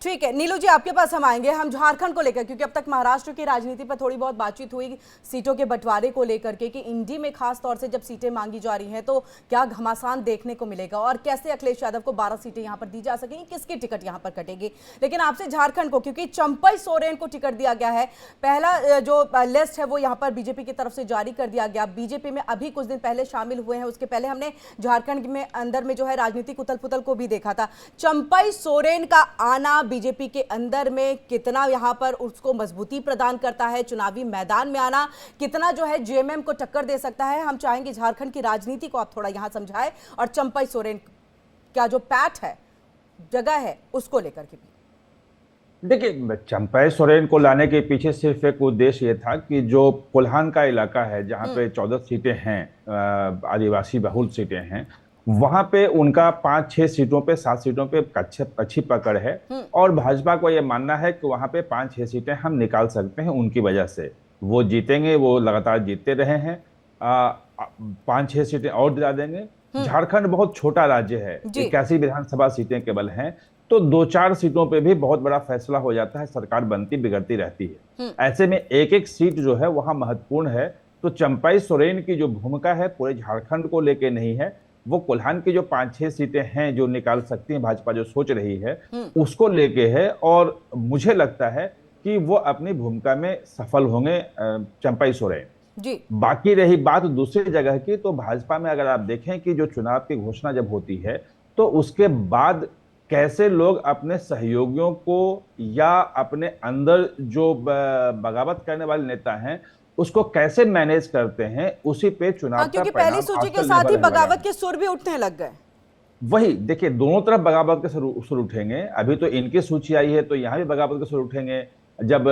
ठीक है नीलू जी, आपके पास हम आएंगे। हम झारखंड को लेकर, क्योंकि अब तक महाराष्ट्र की राजनीति पर थोड़ी बहुत बातचीत हुई सीटों के बंटवारे को लेकर के, कि इंडी में खास तौर से जब सीटें मांगी जा रही हैं तो क्या घमासान देखने को मिलेगा और कैसे अखिलेश यादव को 12 सीटें यहां पर दी जा सकेंगी, किसकी टिकट यहां पर कटेगी। लेकिन आपसे झारखंड को, क्योंकि चंपई सोरेन को टिकट दिया गया है, पहला जो लिस्ट है वो यहाँ पर बीजेपी की तरफ से जारी कर दिया गया। बीजेपी में अभी कुछ दिन पहले शामिल हुए हैं, उसके पहले हमने झारखंड में अंदर में जो है राजनीतिक उथल पुथल को भी देखा था। चंपई सोरेन का आना बीजेपी के अंदर में कितना यहां पर उसको मजबूती प्रदान करता है, चुनावी मैदान में आना कितना जो है जेएमएम को टक्कर दे सकता है, हम चाहेंगे झारखंड की राजनीति को आप थोड़ा यहां समझाएं और चंपई सोरेन का जो पैठ है, जगह है, उसको लेकर के भी। देखिए, चंपई सोरेन को लाने के पीछे सिर्फ एक उद्देश्य ये था कि जो कोल्हान का इलाका है जहाँ पे 14 सीटें हैं, आदिवासी बहुल सीटें हैं, वहां पे उनका 5-6 सीटों पे 7 सीटों पे अच्छी पकड़ है और भाजपा को ये मानना है कि वहां पे 5-6 सीटें हम निकाल सकते हैं। उनकी वजह से वो जीतेंगे, वो लगातार जीतते रहे हैं। 5-6 सीटें और दिला देंगे। झारखंड बहुत छोटा राज्य है, 81 विधानसभा सीटें केवल हैं, तो 2-4 सीटों पे भी बहुत बड़ा फैसला हो जाता है, सरकार बनती बिगड़ती रहती है। ऐसे में एक एक सीट जो है वहां महत्वपूर्ण है। तो चंपई सोरेन की जो भूमिका है पूरे झारखंड को लेके नहीं है, वो कोल्हान की जो 5-6 सीटें हैं जो निकाल सकती है भाजपा जो सोच रही है उसको लेके है। और मुझे लगता है कि वो अपनी भूमिका में सफल होंगे चंपई सोरेन जी। बाकी रही बात दूसरी जगह की, तो भाजपा में अगर आप देखें कि जो चुनाव की घोषणा जब होती है तो उसके बाद कैसे लोग अपने सहयोगियों को या अपने अंदर जो बगावत करने वाले नेता हैं उसको कैसे मैनेज करते हैं, उसी पे चुनाव क्योंकि पहली सूची के साथ ही बगावत के सुर भी उठने लग गए। वही देखिए, दोनों तरफ बगावत के सुर उठेंगे। अभी तो इनकी सूची आई है तो यहाँ भी बगावत के सुर उठेंगे। जब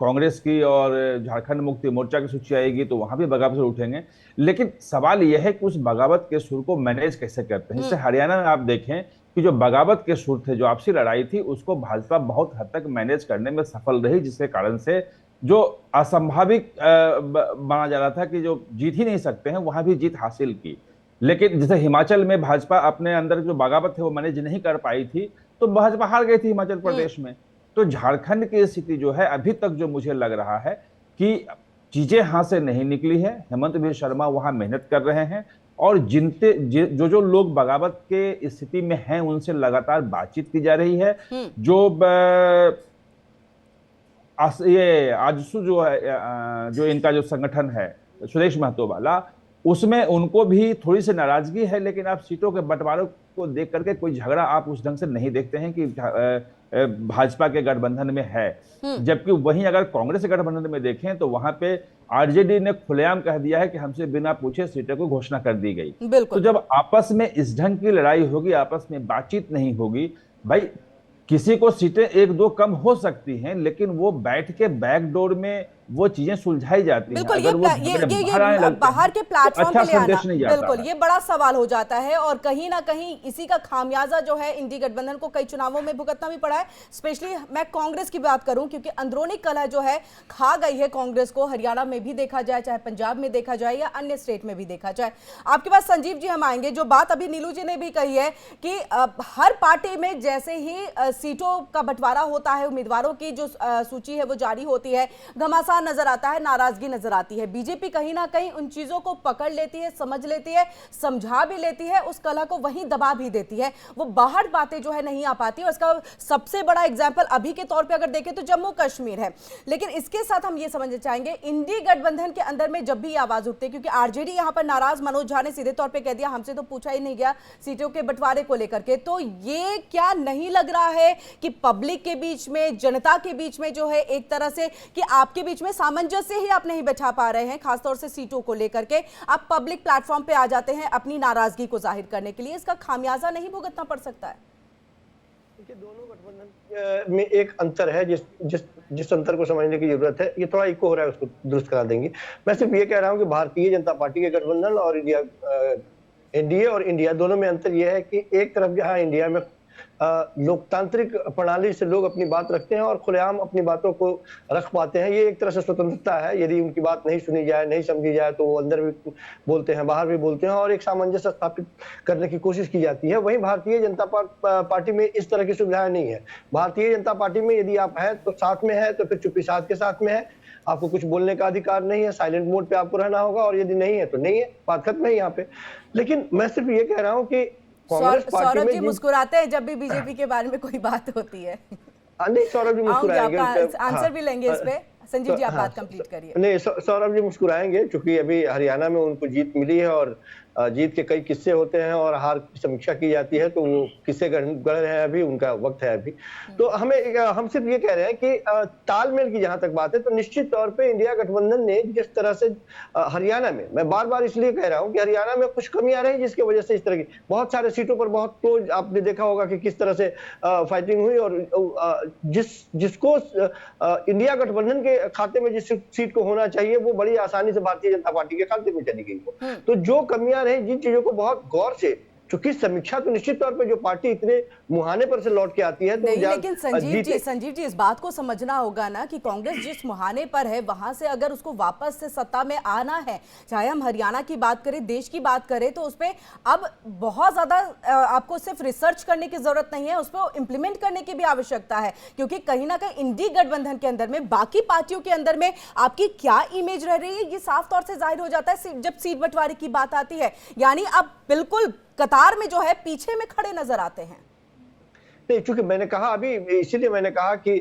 कांग्रेस की और झारखंड मुक्ति मोर्चा की सूची आएगी तो वहां भी बगावत सुर उठेंगे। लेकिन सवाल यह है कि उस बगावत के सुर को मैनेज कैसे करते हैं। जैसे हरियाणा में आप देखें कि जो बगावत के सुर थे, जो आपसी लड़ाई थी, उसको भाजपा बहुत हद तक मैनेज करने में सफल रही, जिसके कारण से जो असंभाविक माना जा रहा था कि जो जीत ही नहीं सकते हैं, वहां भी जीत हासिल की। लेकिन जैसे हिमाचल में भाजपा अपने अंदर जो बगावत है वो मैनेज नहीं कर पाई थी, तो भाजपा हार गई थी हिमाचल प्रदेश में। तो झारखंड की स्थिति जो है अभी तक जो मुझे लग रहा है कि चीजें हाथ से नहीं निकली है। हेमंत बिस्वा शर्मा वहां मेहनत कर रहे हैं और जो लोग बगावत के स्थिति में हैं उनसे लगातार बातचीत की जा रही है। जो ये आजसू जो है, जो इनका जो संगठन है सुरेश महतो वाला, उसमें उनको भी थोड़ी सी नाराजगी है। लेकिन आप सीटों के बंटवारे को देख करके कोई झगड़ा आप उस ढंग से नहीं देखते हैं कि भाजपा के गठबंधन में है। जबकि वहीं अगर कांग्रेस के गठबंधन में देखें तो वहां पे आरजेडी ने खुलेआम कह दिया है कि हमसे बिना पूछे सीटों को घोषणा कर दी गई। तो जब आपस में इस ढंग की लड़ाई होगी, आपस में बातचीत नहीं होगी, भाई किसी को सीटें 1-2 कम हो सकती हैं, लेकिन वो बैठ के बैकडोर में वो चीजें सुलझाई जाती हैं। अगर वो बाहर के प्लेटफॉर्म पे ले आना, बिल्कुल ये बड़ा सवाल हो जाता है। और कहीं ना कहीं इसी का खामियाजा जो है इंडी गठबंधन को कई चुनावों में भुगतना भी पड़ा है। स्पेशली मैं कांग्रेस की बात करूं, क्योंकि अंदरूनी कलह जो है खा गई है कांग्रेस को। हरियाणा में भी देखा जाए, चाहे पंजाब में देखा जाए या अन्य स्टेट में भी देखा जाए। आपके पास संजीव जी हम आएंगे। जो बात अभी नीलू जी ने भी कही है कि हर पार्टी में जैसे ही सीटों का बंटवारा होता है, उम्मीदवारों की जो सूची है वो जारी होती है, घमासान नजर आता है, नाराजगी नजर आती है। बीजेपी कहीं ना कहीं उन चीजों को पकड़ लेती है, समझ लेती है, समझा भी लेती है, उस कला को वहीं दबा भी देती है। वो बाहर बातें जो है नहीं आ पाती। और इसका सबसे बड़ा एग्जाम्पल अभी के तौर पे अगर देखें तो जम्मू कश्मीर है। लेकिन इसके साथ हम ये समझना चाहेंगे, इंडी गठबंधन के अंदर में जब भी आवाज उठती है, क्योंकि आरजेडी यहां पर नाराज, मनोज झा ने सीधे तौर पर कह दिया हमसे तो पूछा ही नहीं गया सीटों के बंटवारे को लेकर के। तो ये क्या नहीं लग रहा है कि पब्लिक के बीच में, जनता के बीच में जो है एक तरह से कि आपके बीच में सामंजस्य ही आप नहीं बैठा पा रहे हैं, खासतौर से सीटों को लेकर के, आप पब्लिक प्लेटफॉर्म पे आ जाते हैं अपनी नाराजगी को जाहिर करने के लिए, इसका खामियाजा नहीं भुगतना पड़ सकता है? देखिए, दोनों गठबंधन में एक अंतर है जिस अंतर को समझने की जरूरत है। ये थोड़ा इको हो रहा है, उसको दुरुस्त करा देंगे। मैं सिर्फ ये कह रहा हूँ कि भारतीय जनता पार्टी के गठबंधन और एनडीए और इंडिया दोनों में अंतर यह है कि एक तरफ जहां इंडिया में लोकतांत्रिक प्रणाली से लोग अपनी बात रखते हैं और खुलेआम अपनी बातों को रख पाते हैं। ये एक तरह से स्वतंत्रता है। यदि उनकी बात नहीं सुनी जाए, नहीं समझी जाए, तो वो अंदर भी बोलते हैं, बाहर भी बोलते हैं और एक सामंजस्य स्थापित करने की कोशिश की जाती है। वहीं भारतीय जनता पार्टी में इस तरह की सुविधाएं नहीं है। भारतीय जनता पार्टी में यदि आप हैं तो साथ में है, तो फिर चुप्पी साध के साथ में है। आपको कुछ बोलने का अधिकार नहीं है, साइलेंट मोड पे आपको रहना होगा, और यदि नहीं है तो नहीं है, बात खत्म है यहाँ पे। लेकिन मैं सिर्फ ये कह रहा हूँ कि कांग्रेस पार्टी सौरभ में जी मुस्कुराते हैं जब भी बीजेपी के बारे में कोई बात होती है। नहीं, सौरभ जी मुस्कुराएंगे, आंसर भी लेंगे इस पे। संजीव जी, आप बात कंप्लीट करिए। नहीं, सौरभ जी मुस्कुराएंगे, क्योंकि अभी हरियाणा में उनको जीत मिली है और जीत के कई किस्से होते हैं और हार की समीक्षा की जाती है, तो वो किस्से गढ़ रहे हैं, अभी उनका वक्त है अभी। तो हम सिर्फ ये कह रहे हैं कि तालमेल की जहां तक बात है, तो निश्चित तौर पे इंडिया गठबंधन ने जिस तरह से हरियाणा में, मैं बार बार इसलिए कह रहा हूं कि हरियाणा में कुछ कमियां रही जिसकी वजह से इस तरह की बहुत सारे सीटों पर बहुत क्लोज आपने देखा होगा कि किस तरह से फाइटिंग हुई, और जिसको इंडिया गठबंधन के खाते में जिस सीट को होना चाहिए वो बड़ी आसानी से भारतीय जनता पार्टी के खाते में चली गई। तो जो कमियां रही, जिन चीजों को बहुत गौर से, चूंकि समीक्षा तो निश्चित तौर पे जो पार्टी इतने मुहाने पर से लौट के आती है, तो नहीं, लेकिन संजीव जी इस बात को समझना होगा ना कि कांग्रेस जिस मुहाने पर है वहां से अगर उसको वापस से सत्ता में आना है, चाहे हम हरियाणा की बात करें, देश की बात करें, तो उसपे अब बहुत ज्यादा आपको सिर्फ रिसर्च करने की जरूरत नहीं है, उस पर इम्प्लीमेंट करने की भी आवश्यकता है। क्योंकि कहीं ना कहीं इंडी गठबंधन के अंदर में, बाकी पार्टियों के अंदर में आपकी क्या इमेज रह रही है, ये साफ तौर से जाहिर हो जाता है जब सीट बंटवारे की बात आती है। यानी अब बिल्कुल कतार में जो है पीछे में खड़े नजर आते हैं। नहीं, चूंकि मैंने कहा अभी, इसीलिए मैंने कहा कि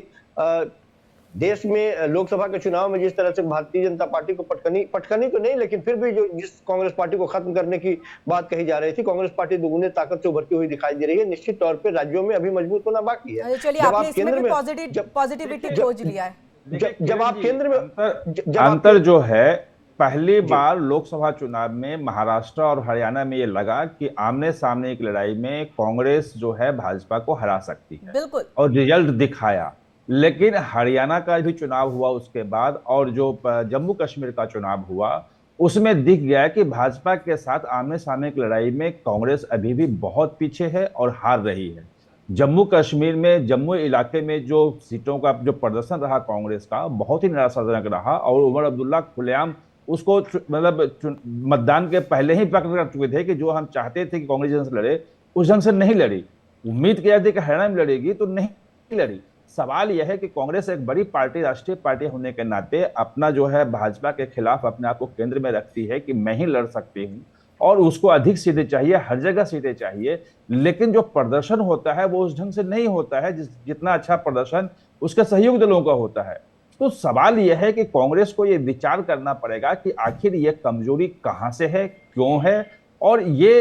देश में लोकसभा के चुनाव में जिस तरह से भारतीय जनता पार्टी को पटकनी तो नहीं, लेकिन फिर भी जो जिस कांग्रेस पार्टी को खत्म करने की बात कही जा रही थी, कांग्रेस पार्टी दुगुने ताकत से उभरती हुई दिखाई दे रही है। निश्चित तौर पे राज्यों में अभी मजबूत होना बाकी है। चलिए, आपने इसमें भी पॉजिटिविटी खोज लिया है। जब आप केंद्र में अंतर जो है, पहली बार लोकसभा चुनाव में महाराष्ट्र और हरियाणा में ये लगा कि आमने सामने की लड़ाई में कांग्रेस जो है भाजपा को हरा सकती है, बिल्कुल, और रिजल्ट दिखाया। लेकिन हरियाणा का भी चुनाव हुआ उसके बाद, और जो जम्मू कश्मीर का चुनाव हुआ, उसमें दिख गया कि भाजपा के साथ आमने सामने की लड़ाई में कांग्रेस अभी भी बहुत पीछे है और हार रही है। जम्मू कश्मीर में, जम्मू इलाके में जो सीटों का जो प्रदर्शन रहा कांग्रेस का, बहुत ही निराशाजनक रहा। और उमर अब्दुल्ला खुलेआम उसको मतलब मतदान के पहले ही प्रकट कर चुके थे कि जो हम चाहते थे कि कांग्रेस ढंग से लड़े, उस ढंग से नहीं लड़ी। उम्मीद किया थी कि हरियाणा में लड़ेगी, तो नहीं लड़ी। सवाल यह है कि कांग्रेस एक बड़ी पार्टी, राष्ट्रीय पार्टी होने के नाते अपना जो है भाजपा के खिलाफ अपने आप को केंद्र में रखती है कि मैं ही लड़ सकती हूँ, और उसको अधिक सीटें चाहिए, हर जगह सीटें चाहिए। लेकिन जो प्रदर्शन होता है वो उस ढंग से नहीं होता है जितना अच्छा प्रदर्शन उसके सहयोगी दलों का होता है। तो सवाल यह है कि कांग्रेस को यह विचार करना पड़ेगा कि आखिर ये कमजोरी कहां से है, क्यों है, और ये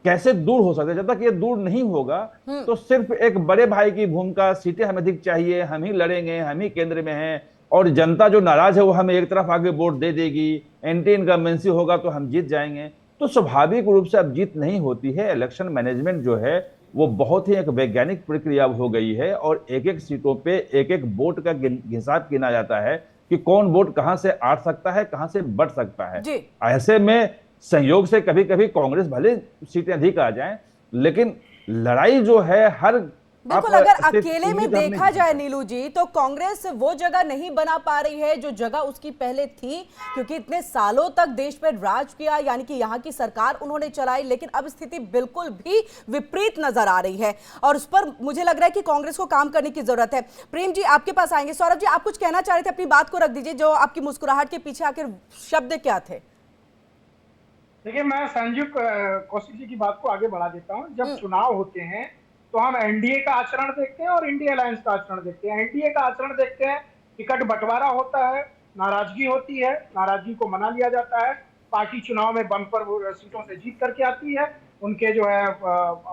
कैसे दूर हो सकता है। जब तक ये दूर नहीं होगा तो सिर्फ एक बड़े भाई की भूमिका, सीटें हमें अधिक चाहिए, हम ही लड़ेंगे, हम ही केंद्र में हैं, और जनता जो नाराज है वो हमें एक तरफ आगे वोट दे देगी, एंटी इनकम्बेंसी होगा तो हम जीत जाएंगे, तो स्वाभाविक रूप से अब जीत नहीं होती है। इलेक्शन मैनेजमेंट जो है वो बहुत ही एक वैज्ञानिक प्रक्रिया हो गई है, और एक एक सीटों पे एक एक वोट का हिसाब गिना जाता है कि कौन वोट कहां से आ सकता है, कहां से बढ़ सकता है। ऐसे में संयोग से कभी कभी कांग्रेस भले सीटें अधिक आ जाएं, लेकिन लड़ाई जो है हर बिल्कुल, अगर अकेले में देखा जाए नीलू जी, तो कांग्रेस वो जगह नहीं बना पा रही है जो जगह उसकी पहले थी, क्योंकि इतने सालों तक देश पर राज किया, यानी कि यहाँ की सरकार उन्होंने चलाई। लेकिन अब स्थिति बिल्कुल भी विपरीत नजर आ रही है, और उस पर मुझे लग रहा है कि कांग्रेस को काम करने की जरूरत है। प्रेम जी, आपके पास आएंगे। सौरभ जी, आप कुछ कहना चाह रहे थे, अपनी बात को रख दीजिए। जो आपकी मुस्कुराहट के पीछे आखिर शब्द क्या थे? देखिए, मैं संजीव कौशिक जी की बात को आगे बढ़ा देता हूँ। जब चुनाव होते हैं तो हम एनडीए का आचरण देखते हैं और इंडिया अलायंस का आचरण देखते हैं। एनडीए का आचरण देखते हैं, टिकट बंटवारा होता है, नाराजगी होती है, नाराजगी को मना लिया जाता है, पार्टी चुनाव में बम्पर सीटों से जीत करके आती है, उनके जो है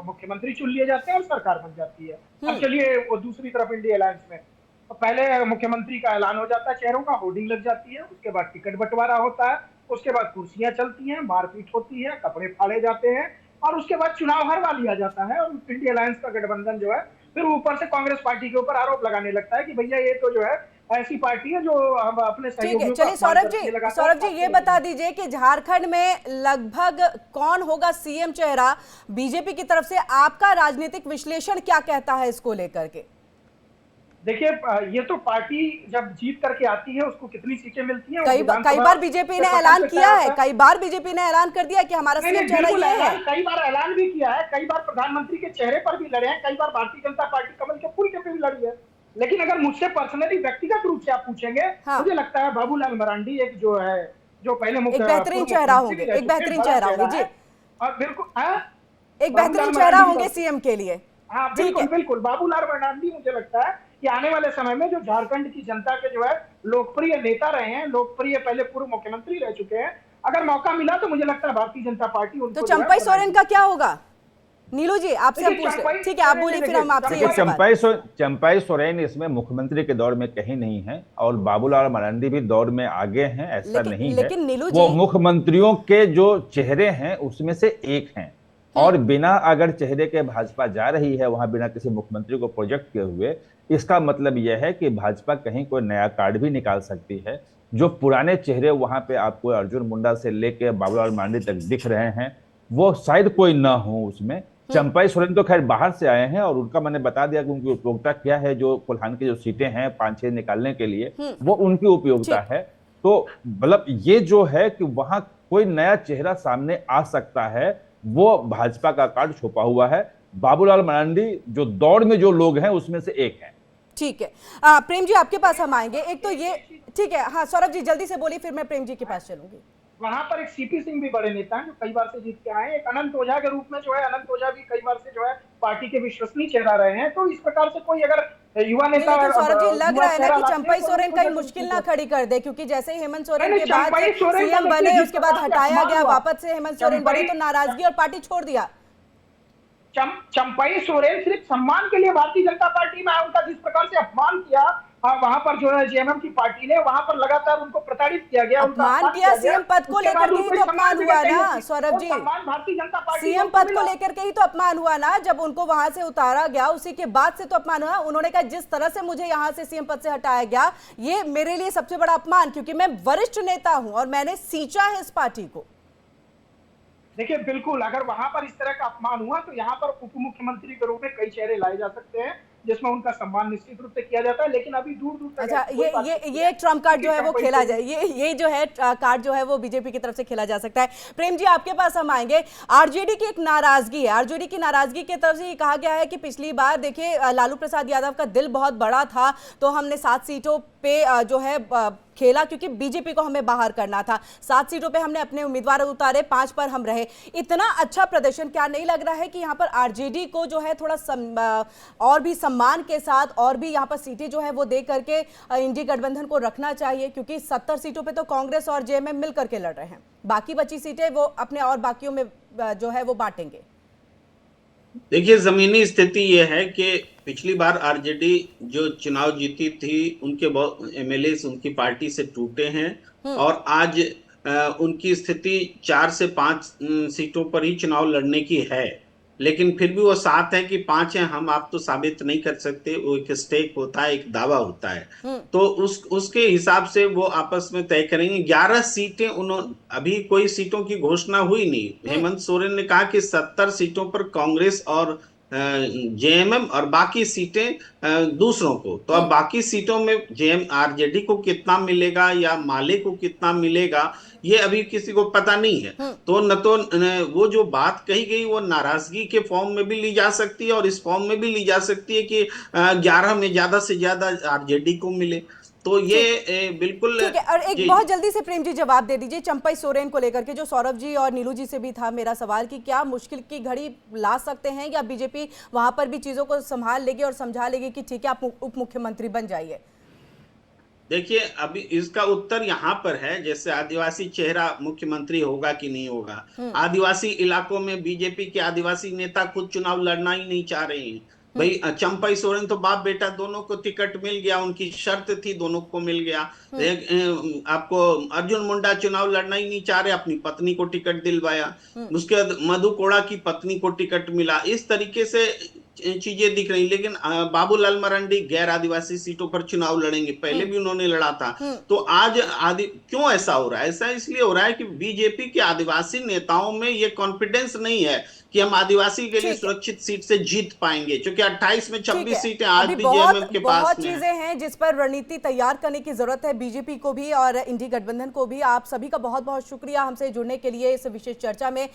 मुख्यमंत्री चुन लिए जाते हैं और सरकार बन जाती है। अब चलिए वो दूसरी तरफ इंडिया अलायंस में तो पहले मुख्यमंत्री का ऐलान हो जाता है, चेहरों का होर्डिंग लग जाती है, उसके बाद टिकट बंटवारा होता है, उसके बाद कुर्सियां चलती हैं, मारपीट होती है, कपड़े फाड़े जाते हैं, और उसके बाद चुनाव हरवा लिया जाता है। और इंडिया अलायंस का गठबंधन जो है फिर ऊपर से कांग्रेस पार्टी के ऊपर आरोप लगाने लगता है कि भैया ये तो जो है ऐसी पार्टी है जो हम अपने ठीक है। सहयोगियों चलिए का अपमान करने लगा। सौरभ जी ये बता दीजिए कि झारखंड में लगभग कौन होगा सीएम चेहरा बीजेपी की तरफ से, आपका राजनीतिक विश्लेषण क्या कहता है इसको लेकर के? देखिए, ये तो पार्टी जब जीत करके आती है उसको कितनी सीटें मिलती हैं। कई बार बीजेपी ने ऐलान किया है, कई बार बीजेपी ने ऐलान कर दिया कि हमारा सीएम चेहरा ये है। कई बार ऐलान भी किया है, कई बार प्रधानमंत्री के चेहरे पर भी लड़े हैं, कई बार भारतीय जनता पार्टी कमल के फूल के पे भी लड़ी है। लेकिन अगर मुझसे पर्सनली व्यक्तिगत रूप से आप पूछेंगे, मुझे लगता है बाबूलाल मरांडी एक जो है, जो पहले एक बेहतरीन चेहरा होंगे, एक बेहतरीन चेहरा होंगे जी, और बिल्कुल एक बेहतरीन चेहरा होंगे सीएम के लिए। हाँ बिल्कुल बिल्कुल, बाबूलाल मरांडी मुझे लगता है कि आने वाले समय में जो झारखंड की जनता के जो है लोकप्रिय नेता रहे हैं, लोकप्रिय पहले पूर्व मुख्यमंत्री रह चुके हैं, अगर मौका मिला तो मुझे लगता है भारतीय जनता पार्टी उनको। तो चंपई सोरेन का क्या होगा? नीलू जी आपसे हम पूछ रहे, ठीक है आप बोलिए, फिर हम आपसे। चंपई सोरेन इसमें मुख्यमंत्री के दौर में कहीं नहीं है और बाबूलाल मरांडी भी दौर में आगे हैं, ऐसा नहीं है। लेकिन नीलू जी, वो मुख्यमंत्रियों के जो चेहरे हैं उसमें से एक हैं, और बिना अगर चेहरे के भाजपा जा रही है वहां बिना किसी मुख्यमंत्री को प्रोजेक्ट किए हुए, इसका मतलब यह है कि भाजपा कहीं कोई नया कार्ड भी निकाल सकती है। जो पुराने चेहरे वहां पे आपको अर्जुन मुंडा से लेके बाबूलाल मरांडी तक दिख रहे हैं वो शायद कोई ना हो उसमें। चंपई सोरेन तो खैर बाहर से आए हैं और उनका मैंने बता दिया कि उनकी उपयोगिता क्या है। जो कोल्हान की जो सीटें हैं 5-6 निकालने के लिए वो उनकी उपयोगिता है। तो मतलब ये जो है कि वहां कोई नया चेहरा सामने आ सकता है, वो भाजपा का कार्ड छुपा हुआ है। बाबूलाल मरांडी जो दौड़ में जो लोग हैं उसमें से एक हैं। ठीक है। प्रेम जी आपके पास हम आएंगे। एक तो ये ठीक है, हाँ सौरभ जी जल्दी से बोलिए, फिर मैं प्रेम जी के पास चलूंगी। वहां पर एक सीपी सिंह भी बड़े नेता हैं जो कई बार से जीत के आए हैं। एक अनंत ओझा के रूप में जो है, अनंत ओझा भी कई बार से जो है पार्टी के विश्वसनीय चेहरा रहे हैं। तो इस प्रकार से कोई अगर युवा नेता, सौरभ जी लग रहा है ना कि चंपई सोरेन कहीं मुश्किल ना खड़ी कर दे, क्योंकि जैसे ही हेमंत सोरेन के बाद सीएम बने उसके बाद हटाया गया, वापस से हेमंत सोरेन बने तो नाराजगी और पार्टी छोड़ दिया। चंपई सोरेन सिर्फ सम्मान के लिए भारतीय जनता पार्टी में उनका जिस प्रकार से अपमान किया, वहां पर जो है जेएमएम की पार्टी ने वहां पर लगातार उनको प्रताड़ित किया गया, अपमान किया। सीएम पद को लेकर के ही तो अपमान हुआ ना सौरभ जी, भारतीय जनता पार्टी सीएम पद को लेकर के ही तो अपमान हुआ ना, जब उनको वहां से उतारा गया उसी के बाद से तो अपमान हुआ। उन्होंने कहा जिस तरह से मुझे यहाँ से सीएम पद से हटाया गया ये मेरे लिए सबसे बड़ा अपमान, क्योंकि मैं वरिष्ठ नेता हूं और मैंने सींचा है इस पार्टी को। देखिए बिल्कुल, अगर वहां पर इस तरह का अपमान हुआ तो यहाँ पर उप मुख्यमंत्री के रूप में कई चेहरे लाए जा सकते हैं जिसमें उनका सम्मान निश्चित रूप से किया जाता है। लेकिन अभी दूर दूर तक अच्छा ये ट्रम्प कार्ड जो है वो खेला जाए, ये जो है कार्ड जो है वो बीजेपी की तरफ से खेला जा सकता है। प्रेम जी आपके पास हम आएंगे। आरजेडी की एक नाराजगी है, आरजेडी की नाराजगी की तरफ से ये कहा गया है कि पिछली बार देखिए लालू प्रसाद यादव का दिल बहुत बड़ा था तो हमने 7 सीटों पे जो है खेला क्योंकि बीजेपी को हमें बाहर करना था। 7 सीटों पे हमने अपने उम्मीदवार उतारे, 5 पर हम रहे। इतना अच्छा प्रदर्शन क्या नहीं लग रहा है कि यहाँ पर आरजेडी को जो है थोड़ा और भी सम्मान के साथ और भी यहाँ पर सीटें जो है वो दे करके इंडी गठबंधन को रखना चाहिए, क्योंकि 70 सीटों पे तो कांग्रेस और जेएमएम मिल करके लड़ रहे हैं, बाकी बची सीटें वो अपने और बाकियों में जो है वो बांटेंगे। देखिए जमीनी स्थिति ये है कि पिछली बार आरजेडी जो चुनाव जीती थी उनके बहुत एमएलए उनकी पार्टी से टूटे हैं और आज उनकी स्थिति 4 से 5 सीटों पर ही चुनाव लड़ने की है, लेकिन फिर भी वो 7 है कि 5 है हम आप तो साबित नहीं कर सकते। वो एक स्टेक होता है, एक दावा होता है, तो उसके हिसाब से वो आपस में तय करेंगे। 11 सीटें उन्होंने, अभी कोई सीटों की घोषणा हुई नहीं। हेमंत सोरेन ने कहा कि 70 सीटों पर कांग्रेस और जेएमएम और बाकी सीटें दूसरों को। तो अब बाकी सीटों में आरजेडी को कितना मिलेगा या माले को कितना मिलेगा ये अभी किसी को पता नहीं है। तो न तो वो जो बात कही गई वो नाराजगी के फॉर्म में भी ली जा सकती है और इस फॉर्म में भी ली जा सकती है कि 11 में ज्यादा से ज्यादा आरजेडी को मिले। तो ये बिल्कुल ठीक है। और एक बहुत जल्दी से प्रेम जी जवाब दे दीजिए चंपई सोरेन को लेकर के, जो सौरभ जी और नीलू जी से भी था मेरा सवाल कि क्या मुश्किल की घड़ी ला सकते हैं या बीजेपी वहां पर भी चीजों को संभाल लेगी और समझा लेगी कि ठीक है आप उप मुख्यमंत्री बन जाइए? देखिए अभी इसका उत्तर यहाँ पर है, जैसे आदिवासी चेहरा मुख्यमंत्री होगा कि नहीं होगा। आदिवासी इलाकों में बीजेपी के आदिवासी नेता खुद चुनाव लड़ना ही नहीं चाह रहे हैं। भाई चंपई सोरेन तो बाप बेटा दोनों को टिकट मिल गया, उनकी शर्त थी दोनों को मिल गया। आपको अर्जुन मुंडा चुनाव लड़ना ही नहीं चाह रहे, अपनी पत्नी को टिकट दिलवाया। उसके बाद मधु कोड़ा की पत्नी को टिकट मिला। इस तरीके से चीजें दिख रही, लेकिन बाबूलाल मरांडी गैर आदिवासी सीटों पर चुनाव लड़ेंगे, पहले भी उन्होंने लड़ा था। तो आज क्यों ऐसा हो रहा है? ऐसा इसलिए हो रहा है कि बीजेपी के आदिवासी नेताओं में ये कॉन्फिडेंस नहीं है कि हम आदिवासी के लिए सुरक्षित सीट से जीत पाएंगे, क्योंकि 28 में 26 सीटें आज भी जेएमएम के पास बहुत में चीजें हैं जिस पर रणनीति तैयार करने की जरूरत है बीजेपी को भी और इंडी गठबंधन को भी। आप सभी का बहुत बहुत शुक्रिया हमसे जुड़ने के लिए इस विशेष चर्चा में।